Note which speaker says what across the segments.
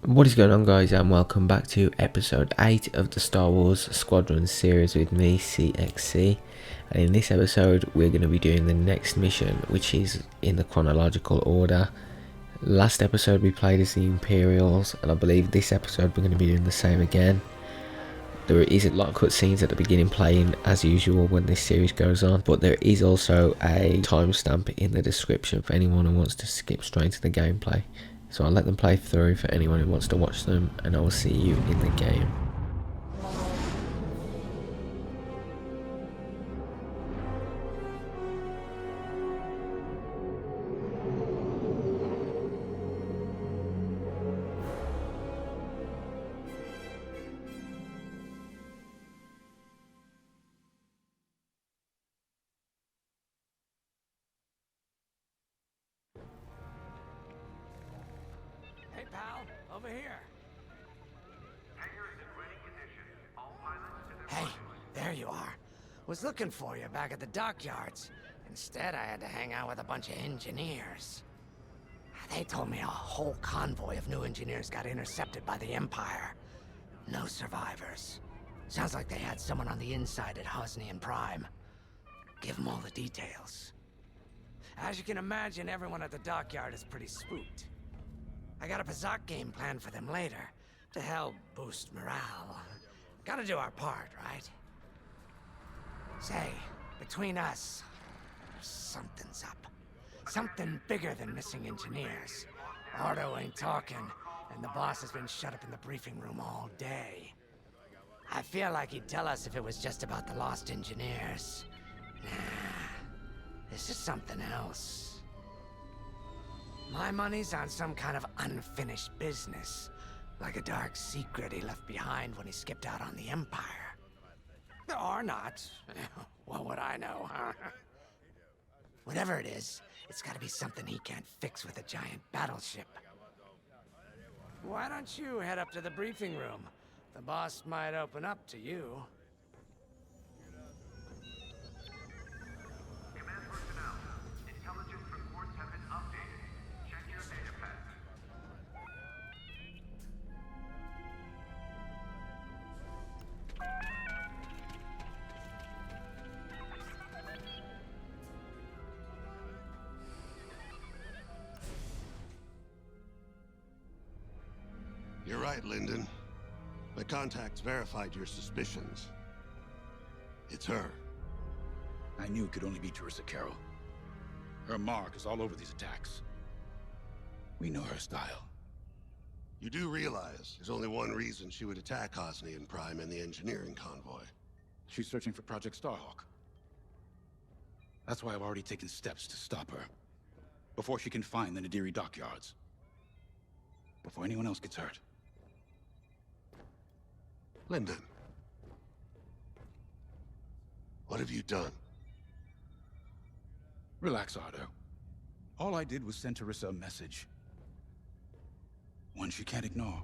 Speaker 1: What is going on, guys, and welcome back to episode 8 of the Star Wars Squadrons series with me, cxc. And in this episode we're going to be doing the next mission, which is in the chronological order. Last episode we played as the Imperials, and I believe this episode we're going to be doing the same again. There is a lot of cutscenes at the beginning playing as usual when this series goes on, but there is also a timestamp in the description for anyone who wants to skip straight to the gameplay. So I'll let them play through for anyone who wants to watch them, and I will see you in the game.
Speaker 2: Hey, pal, over here. Hey, there you are. Was looking for you back at the dockyards. Instead, I had to hang out with a bunch of engineers. They told me a whole convoy of new engineers got intercepted by the Empire. No survivors. Sounds like they had someone on the inside at Hosni and Prime. Give them all the details. As you can imagine, everyone at the dockyard is pretty spooked. I got a Pazak game planned for them later, to help boost morale. Gotta do our part, right? Say, between us, something's up. Something bigger than missing engineers. Ardo ain't talking, and the boss has been shut up in the briefing room all day. I feel like he'd tell us if it was just about the lost engineers. Nah, this is something else. My money's on some kind of unfinished business. Like a dark secret he left behind when he skipped out on the Empire. Or not. What would I know, huh? Whatever it is, it's gotta be something he can't fix with a giant battleship. Why don't you head up to the briefing room? The boss might open up to you.
Speaker 3: You're right, Lyndon. My contacts verified your suspicions. It's her.
Speaker 4: I knew it could only be Teresa Carroll. Her mark is all over these attacks. We know her style.
Speaker 3: You do realize there's only one reason she would attack Hosni and Prime and the engineering convoy.
Speaker 4: She's searching for Project Starhawk. That's why I've already taken steps to stop her. Before she can find the Nadiri dockyards. Before anyone else gets hurt.
Speaker 3: Lyndon. What have you done?
Speaker 4: Relax, Ardo. All I did was send Teresa a message. One she can't ignore.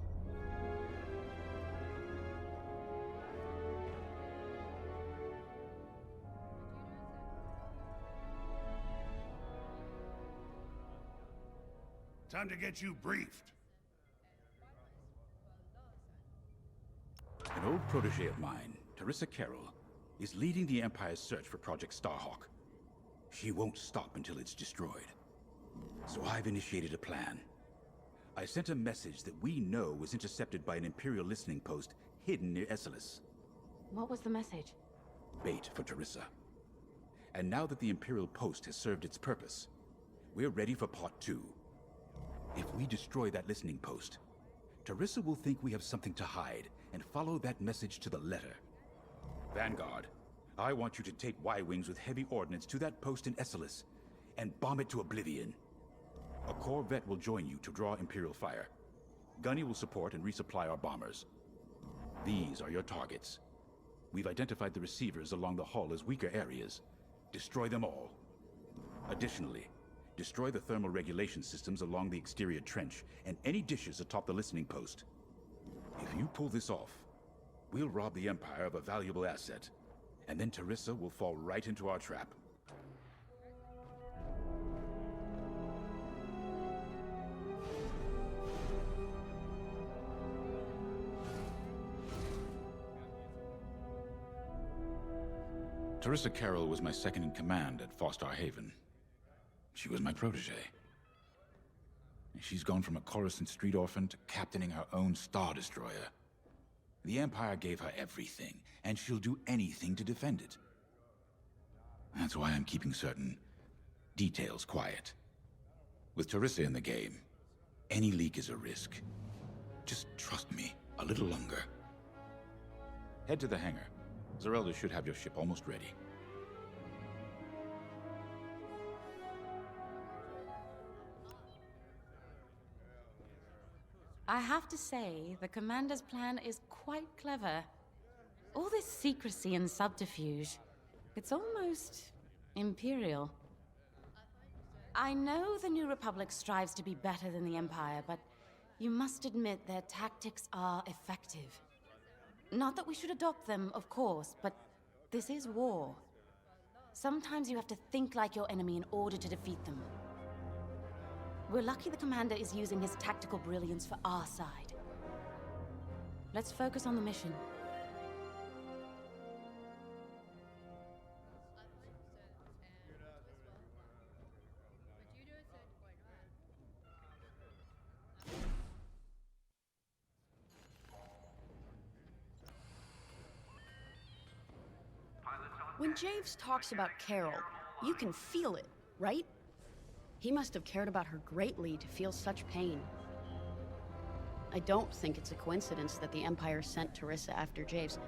Speaker 3: Time to get you briefed.
Speaker 4: An old protege of mine, Teresa Carroll, is leading the Empire's search for Project Starhawk. She won't stop until it's destroyed. So I've initiated a plan. I sent a message that we know was intercepted by an Imperial listening post hidden near Esselis.
Speaker 5: What was the message?
Speaker 4: Bait for Teresa. And now that the Imperial post has served its purpose, we're ready for part 2. If we destroy that listening post, Teresa will think we have something to hide and follow that message to the letter. Vanguard, I want you to take Y-Wings with heavy ordnance to that post in Esselis and bomb it to oblivion. A Corvette will join you to draw Imperial fire. Gunny will support and resupply our bombers. These are your targets. We've identified the receivers along the hull as weaker areas. Destroy them all. Additionally, destroy the thermal regulation systems along the exterior trench and any dishes atop the listening post. If you pull this off, we'll rob the Empire of a valuable asset, and then Teresa will fall right into our trap. Teresa Carroll was my second in command at Foster Haven. She was my protege. She's gone from a Coruscant street orphan to captaining her own Star Destroyer. The Empire gave her everything, and she'll do anything to defend it. That's why I'm keeping certain details quiet. With Teresa in the game, any leak is a risk. Just trust me a little longer. Head to the hangar. Zerelda should have your ship almost ready.
Speaker 5: I have to say, the Commander's plan is quite clever. All this secrecy and subterfuge, it's almost Imperial. I know the New Republic strives to be better than the Empire, but you must admit their tactics are effective. Not that we should adopt them, of course, but this is war. Sometimes you have to think like your enemy in order to defeat them. We're lucky the Commander is using his tactical brilliance for our side. Let's focus on the mission.
Speaker 6: When Javes talks about Carol, you can feel it, right? He must have cared about her greatly to feel such pain. I don't think it's a coincidence that the Empire sent Teresa after Javes.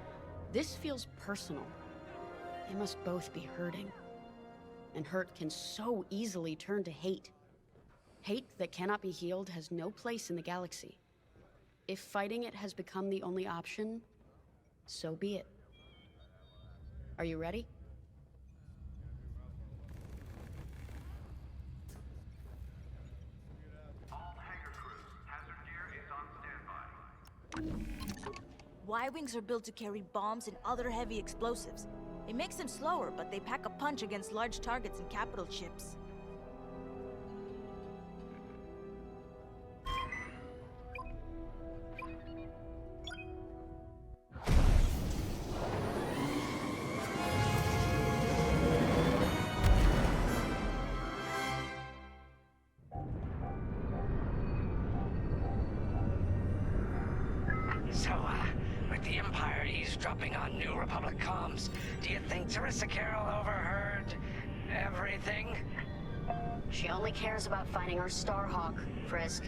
Speaker 6: This feels personal. They must both be hurting. And hurt can so easily turn to hate. Hate that cannot be healed has no place in the galaxy. If fighting it has become the only option, so be it. Are you ready?
Speaker 7: Y-wings are built to carry bombs and other heavy explosives. It makes them slower, but they pack a punch against large targets and capital ships.
Speaker 2: So, with the Empire eavesdropping on New Republic comms, do you think Teresa Carroll overheard everything?
Speaker 8: She only cares about finding our Starhawk, Frisk.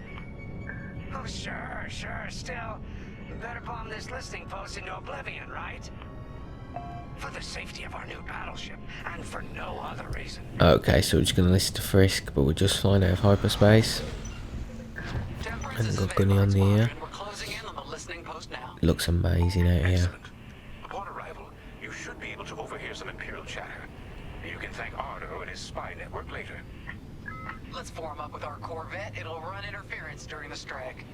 Speaker 2: Oh, sure. Still, better bomb this listening post into oblivion, right? For the safety of our new battleship, and for no other reason.
Speaker 1: Okay, so we're just going to listen to Frisk, but we're just flying out of hyperspace. And we've got Gunny on the air. Looks amazing out here.
Speaker 4: Excellent. Upon arrival, you should be able to overhear some Imperial chatter. You can thank Ardo and his spy network later.
Speaker 9: Let's form up with our Corvette. It'll run interference during the strike.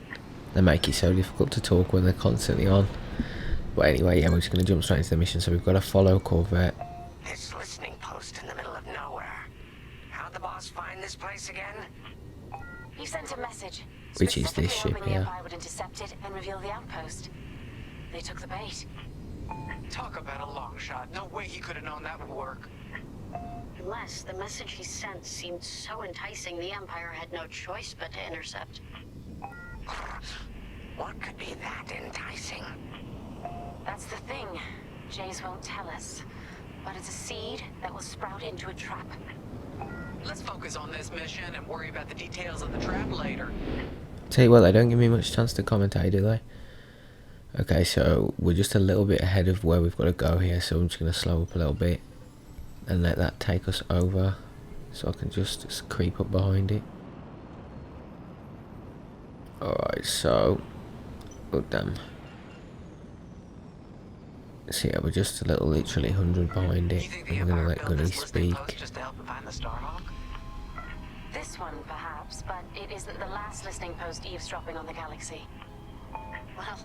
Speaker 1: They make it so difficult to talk when they're constantly on. But anyway, yeah, we're just going to jump straight into the mission. So we've got to follow Corvette.
Speaker 2: This listening post in the middle of nowhere. How'd the boss find this place again?
Speaker 5: He sent a message.
Speaker 1: Which is this ship
Speaker 5: hoping the
Speaker 1: here.
Speaker 5: Empire would intercept it and reveal the outpost. They took the bait.
Speaker 9: Talk about a long shot. No way he could have known that would work.
Speaker 8: Unless the message he sent seemed so enticing, the Empire had no choice but to intercept.
Speaker 2: What could be that enticing?
Speaker 5: That's the thing. Jays won't tell us. But it's a seed that will sprout into a trap.
Speaker 9: Let's focus on this mission and worry about the details of the trap later.
Speaker 1: Tell you what, they don't give me much chance to commentate, do they? Okay, so we're just a little bit ahead of where we've got to go here, so I'm just going to slow up a little bit and let that take us over, so I can just creep up behind it. Alright, so... oh damn. So yeah, we're just a little, literally 100 behind it, and we're going to let Gunny speak.
Speaker 9: Just to help him find the Starhawk?
Speaker 5: This one, perhaps, but it isn't the last listening post eavesdropping on the galaxy.
Speaker 8: Well,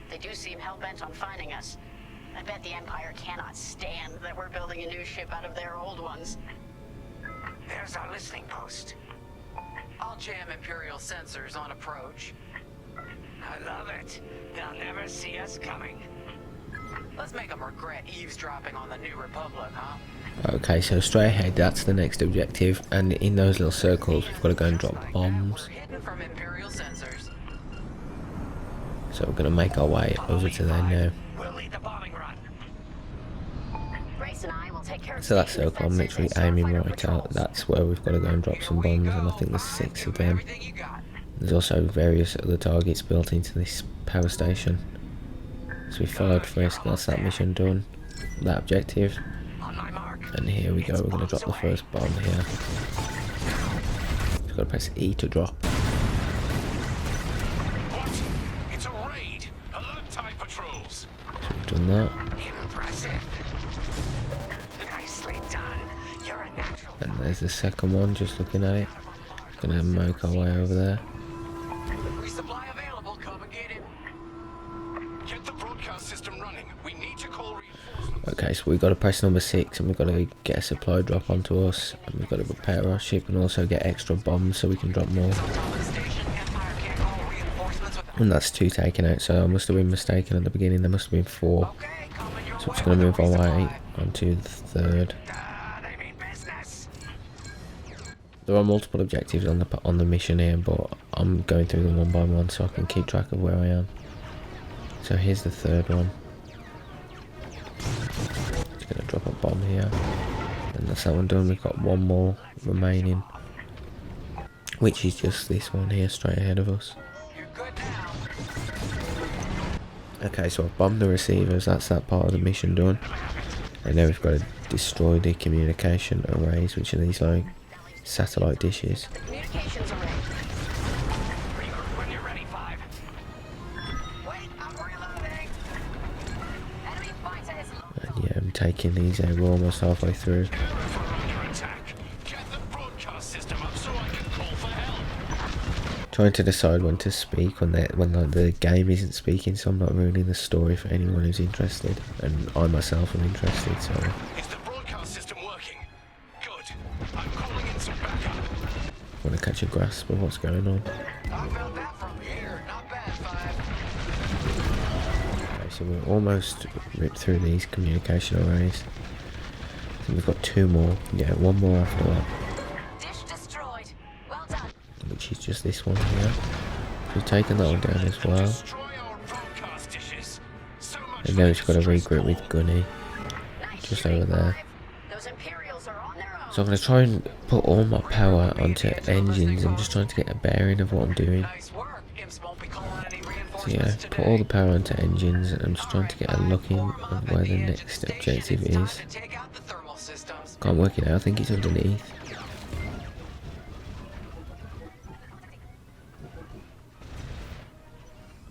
Speaker 8: they do seem hell-bent on finding us. I bet the Empire cannot stand that we're building a new ship out of their old ones.
Speaker 2: There's our listening post.
Speaker 9: I'll jam Imperial sensors on approach.
Speaker 2: I love it. They'll never see us coming.
Speaker 9: Let's make them regret eavesdropping on the New Republic, huh?
Speaker 1: Okay, so straight ahead, that's the next objective, and in those little circles we've got to go and drop bombs.
Speaker 9: We're hidden from Imperial sensors.
Speaker 1: So we're going to make our way over to there now.
Speaker 2: We'll lead the bombing run.
Speaker 8: Grace and I will take care of
Speaker 1: So that circle I'm literally aiming right out, that's where we've got to go and drop some bombs, and I think there's 6 of them.
Speaker 9: Everything you got.
Speaker 1: There's also various other targets built into this power station. So we followed Frisk, that's that mission done, that objective.
Speaker 2: On my mark.
Speaker 1: And here we go, we're going to drop the first bomb here. We've got to press E to drop.
Speaker 2: What? It's a raid. Alert type patrols.
Speaker 1: So we've done that.
Speaker 2: Impressive. Nicely done. You're a natural.
Speaker 1: And there's the second one, just looking at it. Going to make our way over there.
Speaker 9: Resupply available. Come and get it.
Speaker 2: Get the broadcast system running. We need to call reinforcements.
Speaker 1: Okay, so we've got to press number 6 and we've got to get a supply drop onto us. And we've got to repair our ship and also get extra bombs so we can drop more.
Speaker 9: Top of the station. Empire can't call reinforcements without...
Speaker 1: And that's 2 taken out, so I must have been mistaken at the beginning, there must have been 4.
Speaker 9: Okay, coming your
Speaker 1: So we're
Speaker 9: way
Speaker 1: just going to
Speaker 9: with
Speaker 1: move
Speaker 9: the
Speaker 1: our way
Speaker 9: resupply.
Speaker 1: onto the third.
Speaker 2: They mean business.
Speaker 1: There are multiple objectives on the mission here, but I'm going through them one by one so I can keep track of where I am. So here's the third one. Just going to drop a bomb here. And that's that one done. We've got one more remaining, which is just this one here straight ahead of us.
Speaker 9: You're good now.
Speaker 1: Okay, so I've bombed the receivers, that's that part of the mission done. And now we've got to destroy the communication arrays, which are these like satellite dishes.
Speaker 8: communications array.
Speaker 2: Regroup when you're ready, 5.
Speaker 8: Wait, I'm reloading. Enemy fighters.
Speaker 1: And yeah, I'm taking these out, we're almost halfway through.
Speaker 2: We're under attack. Get the broadcast system up so I can call for help.
Speaker 1: Trying to decide when to speak when like, the game isn't speaking, so I'm not ruining the story for anyone who's interested. And I myself am interested, so...
Speaker 2: Is the broadcast system working? Good. I'm calling in some backup.
Speaker 1: I want to catch a grasp of what's going on.
Speaker 9: I felt that from here. Not bad, 5.
Speaker 1: Okay, so we're almost ripped through these communication arrays. So we've got 2 more. Yeah, 1 more after that,
Speaker 8: Dish destroyed. Well done.
Speaker 1: which is just this one here. So we've taken that one down as well.
Speaker 2: Destroy our broadcast dishes. So much
Speaker 1: And now
Speaker 2: for
Speaker 1: we've got to regroup with Gunny,
Speaker 8: Nice
Speaker 1: just
Speaker 8: shooting,
Speaker 1: over there.
Speaker 8: 5. Those Imperials are on their own.
Speaker 1: So I'm going to try and put all my power onto engines. I'm just trying to get a bearing of what I'm doing.
Speaker 9: Nice work. Imps won't be calling any
Speaker 1: So
Speaker 9: reinforcements
Speaker 1: yeah,
Speaker 9: today.
Speaker 1: put all the power onto engines, and I'm just trying to get a look in
Speaker 9: Warm up
Speaker 1: of
Speaker 9: at
Speaker 1: where the
Speaker 9: edge of
Speaker 1: next
Speaker 9: station.
Speaker 1: objective
Speaker 9: It's time
Speaker 1: is.
Speaker 9: to take out the thermal systems.
Speaker 1: Can't work it out, I think it's underneath.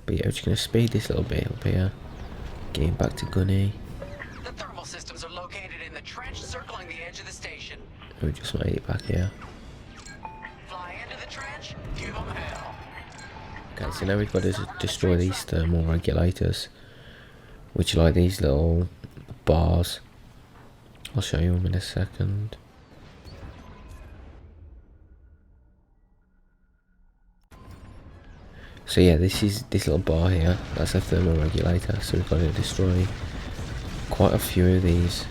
Speaker 1: But yeah, we're just going to speed this little bit up here. Getting back to Gunny.
Speaker 9: The thermal systems are located in the trench circling the edge of the station.
Speaker 1: We just made it back here.
Speaker 9: Fly into the trench, give them hell.
Speaker 1: Okay, so now we've got to destroy these thermal regulators, which are like these little bars. I'll show you them in a second. So yeah, this little bar here, that's a thermal regulator, so we've got to destroy quite a few of these.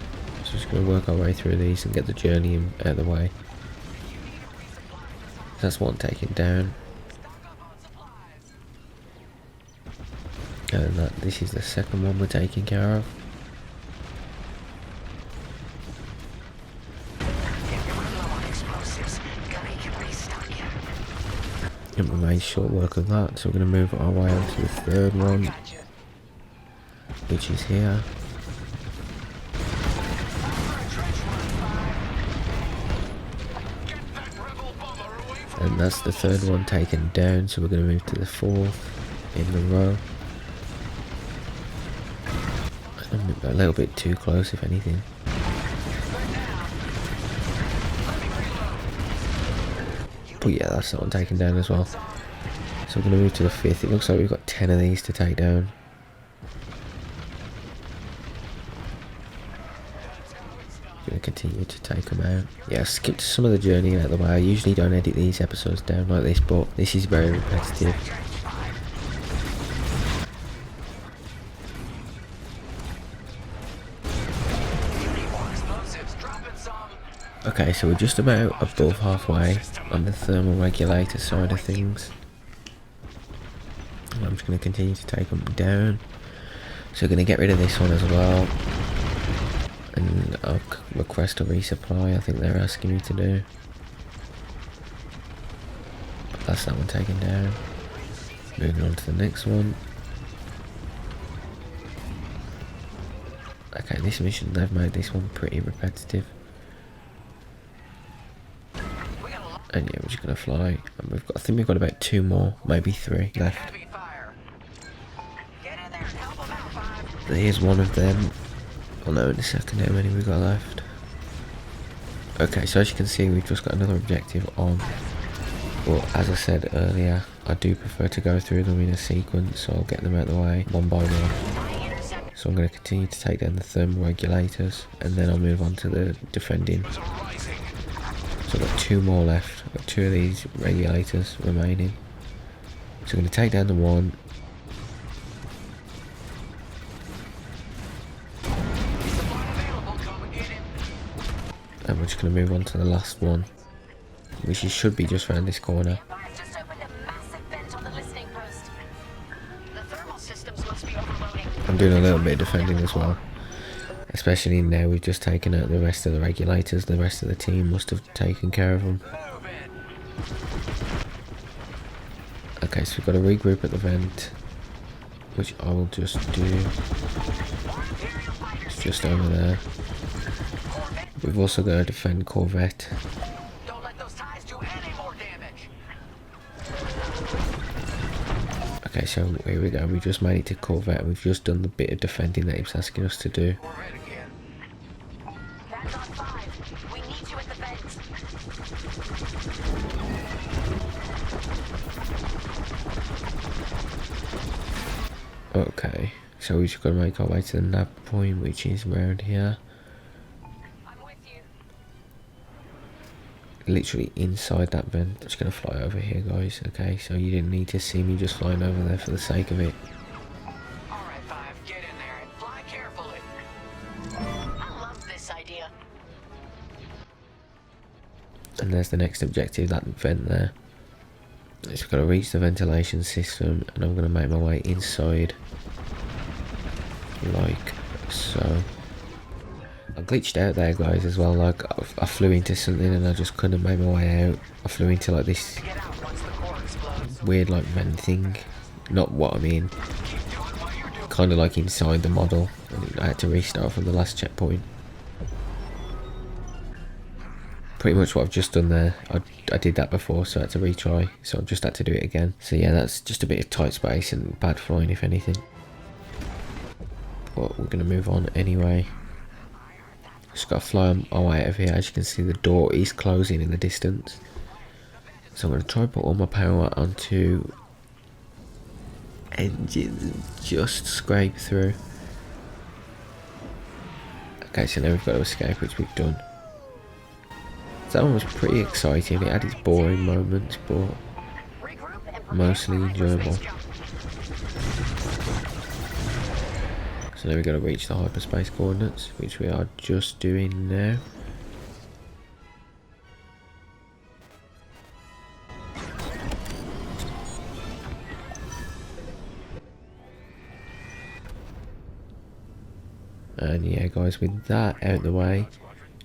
Speaker 1: So just going to work our way through these and get the journey out of the way. That's one taken down. And this is the second one we're taking care of.
Speaker 2: If you run low on explosives, Gunny can restock you.
Speaker 1: And we made short work of that, so we're going to move our way on to the third one,
Speaker 2: Gotcha.
Speaker 1: which is here.
Speaker 2: Get that rebel bomber away from
Speaker 1: And that's the third one taken down, so we're going to move to the fourth in the row. I'm a little bit too close, if anything. But yeah, that's that one taken down as well. So we're going to move to the fifth. It looks like we've got 10 of these to take down. Going to continue to take them out. Yeah, I skipped some of the journey out of the way. I usually don't edit these episodes down like this, but this is very repetitive. Okay, so we're just about above halfway on the thermal regulator side of things. And I'm just going to continue to take them down. So we're going to get rid of this one as well. And I'll request a resupply, I think they're asking me to do. But that's that one taken down. Moving on to the next one. Okay, this mission, they've made this one pretty repetitive. And yeah, we're just gonna fly. And we've got, I think we've got about 2 more, maybe 3 left. Here's one of them. I'll know in a second how many we've got left. Okay, so as you can see, we've just got another objective on. Well, as I said earlier, I do prefer to go through them in a sequence, so I'll get them out of the way one by one. So I'm going to continue to take down the thermal regulators, and then I'll move on to the defending. So I've got 2 more left. I've got 2 of these regulators remaining. So I'm going to take down the one. And we're just going to move on to the last one, which should be just around this corner. I'm doing a little bit of defending as well, especially now we've just taken out the rest of the regulators. The rest of the team must have taken care of them. Okay, so we've got to regroup at the vent, which I will just do. It's just over there. We've also got to defend Corvette.
Speaker 9: Don't let those ties do any more damage.
Speaker 1: Okay, so here we go. We just made it to Corvette. We've just done the bit of defending that he was asking us to do.
Speaker 8: That's on 5. We need you at the vent.
Speaker 1: Okay, so we've just got to make our way to the nav point, which is around here. Literally inside that vent. I'm just going to fly over here, guys. Okay, so you didn't need to see me just flying over there for the sake of it.
Speaker 9: Alright, 5, get in there and fly carefully.
Speaker 8: I love this idea.
Speaker 1: And there's the next objective, that vent there. Just got to reach the ventilation system, and I'm going to make my way inside like so. I glitched out there, guys, as well. Like I flew into something and I just couldn't make my way out. I flew into like this weird like vent thing. Not what I mean. Kind of like inside the model. And I had to restart from the last checkpoint. Pretty much what I've just done there. I did that before, so I had to retry. So I've just had to do it again. So yeah, that's just a bit of tight space and bad flying, if anything. But we're going to move on anyway. Just got to fly on our way out of here. As you can see, the door is closing in the distance. So I'm going to try and put all my power onto engines, just scrape through. Okay, so now we've got to escape, which we've done. So that one was pretty exciting. It had its boring moments, but mostly enjoyable. So now we've got to reach the hyperspace coordinates, which we are just doing now. And yeah, guys, with that out of the way,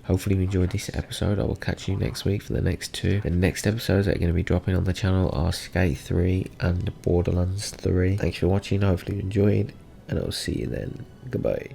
Speaker 1: hopefully you enjoyed this episode. I will catch you next week for the next 2. The next episodes that are going to be dropping on the channel are Skate 3 and Borderlands 3. Thanks for watching, hopefully you enjoyed, and I'll see you then. Goodbye.